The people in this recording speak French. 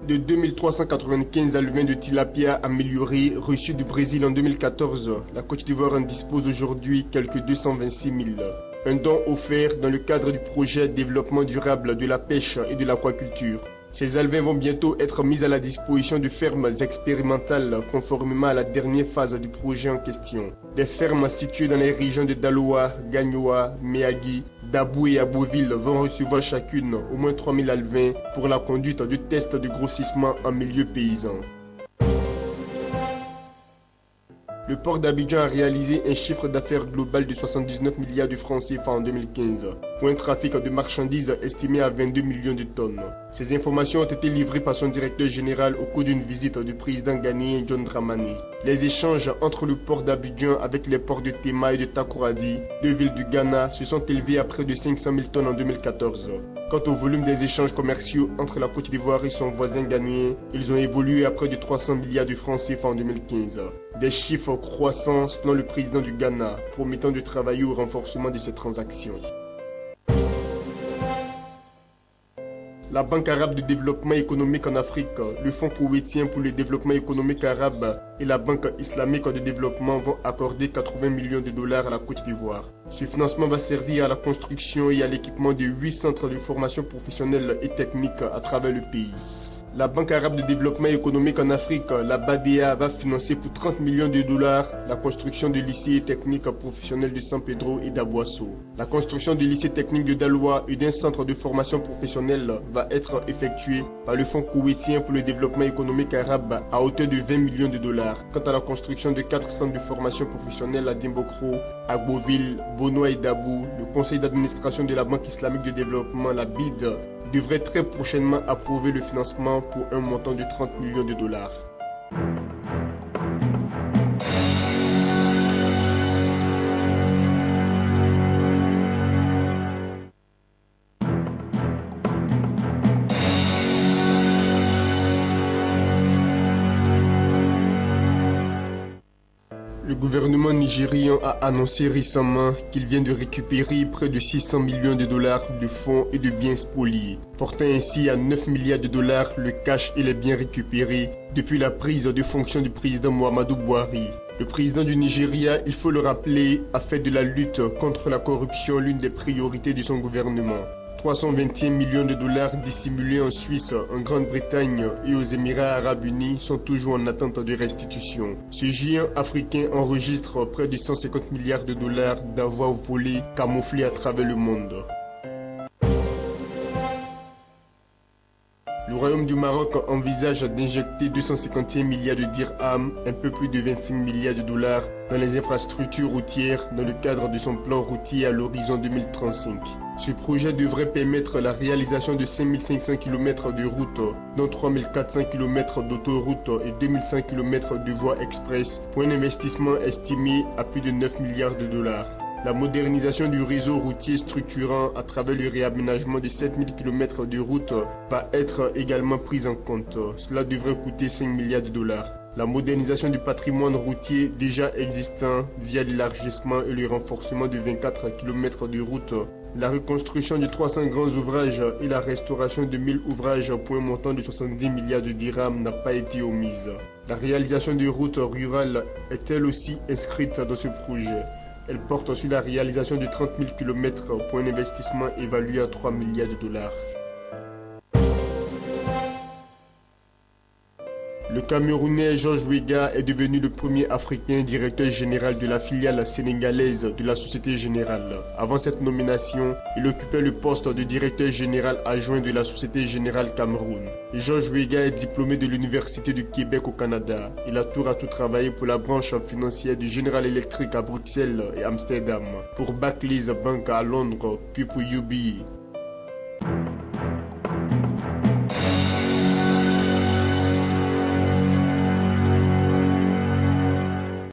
de 2395 alevins de tilapia améliorés reçus du Brésil en 2014, la Côte d'Ivoire en dispose aujourd'hui quelques 226 000. Un don offert dans le cadre du projet développement durable de la pêche et de l'aquaculture. Ces alevins vont bientôt être mis à la disposition de fermes expérimentales conformément à la dernière phase du projet en question. Des fermes situées dans les régions de Daloa, Gagnoa, Méagui, Dabou et Aboville vont recevoir chacune au moins 3000 alevins pour la conduite de tests de grossissement en milieu paysan. Le port d'Abidjan a réalisé un chiffre d'affaires global de 79 milliards de francs CFA en 2015, pour un trafic de marchandises estimé à 22 millions de tonnes. Ces informations ont été livrées par son directeur général au cours d'une visite du président ghanéen John Dramani. Les échanges entre le port d'Abidjan avec les ports de Tema et de Takoradi, deux villes du Ghana, se sont élevés à près de 500 000 tonnes en 2014. Quant au volume des échanges commerciaux entre la Côte d'Ivoire et son voisin ghanéen, ils ont évolué à près de 300 milliards de francs CFA en 2015. Des chiffres croissants selon le président du Ghana, promettant de travailler au renforcement de ces transactions. La Banque arabe de développement économique en Afrique, le Fonds koweïtien pour le développement économique arabe et la Banque islamique de développement vont accorder 80 millions de dollars à la Côte d'Ivoire. Ce financement va servir à la construction et à l'équipement de 8 centres de formation professionnelle et technique à travers le pays. La Banque arabe de développement économique en Afrique, la BADEA, va financer pour 30 millions de dollars la construction de lycées techniques professionnels de San Pedro et d'Aboasso. La construction du lycée technique de Daloa et d'un centre de formation professionnelle va être effectuée par le Fonds koweïtien pour le développement économique arabe à hauteur de 20 millions de dollars. Quant à la construction de 4 centres de formation professionnelle à Dimbokro, Agboville, Bonoa et Dabou, le conseil d'administration de la Banque islamique de développement, la BID, devrait très prochainement approuver le financement pour un montant de 30 millions de dollars. Le gouvernement nigérian a annoncé récemment qu'il vient de récupérer près de 600 millions de dollars de fonds et de biens spoliés, portant ainsi à 9 milliards de dollars le cash et les biens récupérés depuis la prise de fonction du président Muhammadu Buhari. Le président du Nigeria, il faut le rappeler, a fait de la lutte contre la corruption l'une des priorités de son gouvernement. 321 millions de dollars dissimulés en Suisse, en Grande-Bretagne et aux Émirats arabes unis sont toujours en attente de restitution. Ce géant africain enregistre près de 150 milliards de dollars d'avoirs volés camouflés à travers le monde. Le Royaume du Maroc envisage d'injecter 251 milliards de dirhams, un peu plus de 25 milliards de dollars, dans les infrastructures routières dans le cadre de son plan routier à l'horizon 2035. Ce projet devrait permettre la réalisation de 5500 km de routes, dont 3400 km d'autoroutes et 2100 km de voies express, pour un investissement estimé à plus de 9 milliards de dollars. La modernisation du réseau routier structurant à travers le réaménagement de 7000 km de routes va être également prise en compte. Cela devrait coûter 5 milliards de dollars. La modernisation du patrimoine routier déjà existant via l'élargissement et le renforcement de 24 km de routes, la reconstruction de 300 grands ouvrages et la restauration de 1000 ouvrages pour un montant de 70 milliards de dirhams n'a pas été omise. La réalisation de routes rurales est elle aussi inscrite dans ce projet. Elle porte sur la réalisation de 30 000 km pour un investissement évalué à 3 milliards de dollars. Le Camerounais Georges Weah est devenu le premier Africain directeur général de la filiale sénégalaise de la Société Générale. Avant cette nomination, il occupait le poste de directeur général adjoint de la Société Générale Cameroun. Georges Weah est diplômé de l'Université du Québec au Canada. Il a tour à tout travaillé pour la branche financière du General Electric à Bruxelles et Amsterdam, pour Barclays Bank à Londres, puis pour UBE.